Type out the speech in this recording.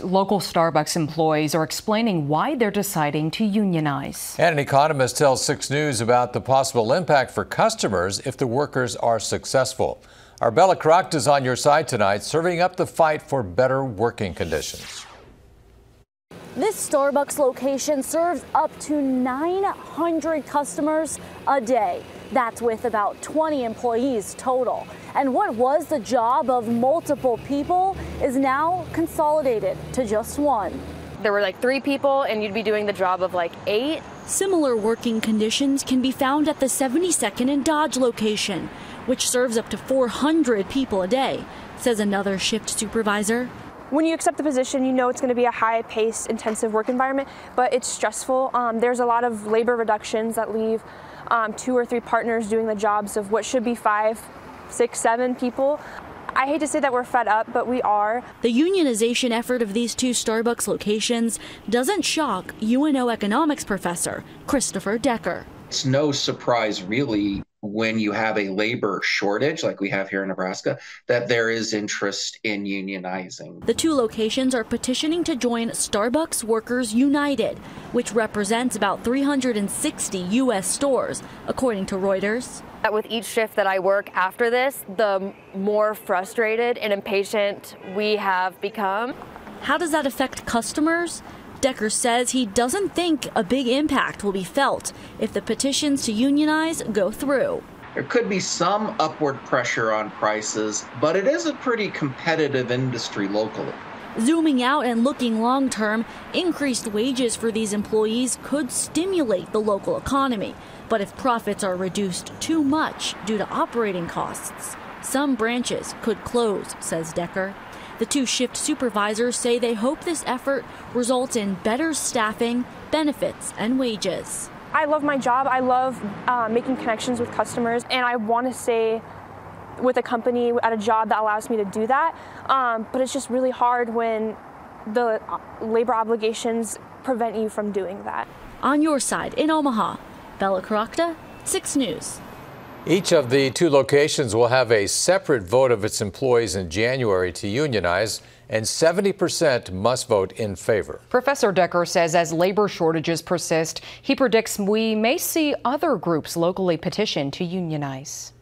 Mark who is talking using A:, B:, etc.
A: Local Starbucks employees are explaining why they're deciding to unionize.
B: And an economist tells 6 News about the possible impact for customers if the workers are successful. Our Bella Crockett is on your side tonight, serving up the fight for better working conditions.
C: This Starbucks location serves up to 900 customers a day. That's with about 20 employees total. And what was the job of multiple people is now consolidated to just one.
D: There were like 3 people and you'd be doing the job of like 8.
C: Similar working conditions can be found at the 72nd and Dodge location, which serves up to 400 people a day, says another shift supervisor.
E: When you accept the position, you know it's going to be a high-paced, intensive work environment, but it's stressful. There's a lot of labor reductions that leave 2 or 3 partners doing the jobs of what should be 5, 6, 7 people. I hate to say that we're fed up, but we are.
C: The unionization effort of these 2 Starbucks locations doesn't shock UNO economics professor Christopher Decker.
F: It's no surprise, really, when you have a labor shortage like we have here in Nebraska, that there is interest in unionizing.
C: The 2 locations are petitioning to join Starbucks Workers United, which represents about 360 U.S. stores, according to Reuters.
D: With each shift that I work after this, the more frustrated and impatient we have become.
C: How does that affect customers? Decker says he doesn't think a big impact will be felt if the petitions to unionize go through.
F: There could be some upward pressure on prices, but it is a pretty competitive industry locally.
C: Zooming out and looking long term, increased wages for these employees could stimulate the local economy. But if profits are reduced too much due to operating costs, some branches could close, says Decker. The 2 shift supervisors say they hope this effort results in better staffing, benefits, and wages.
E: I love my job. I love making connections with customers, and I want to stay with a company at a job that allows me to do that. But it's just really hard when the labor obligations prevent you from doing that.
C: On your side in Omaha, Bella Crockett, 6 News.
B: Each of the 2 locations will have a separate vote of its employees in January to unionize, and 70% must vote in favor.
A: Professor Decker says as labor shortages persist, he predicts we may see other groups locally petition to unionize.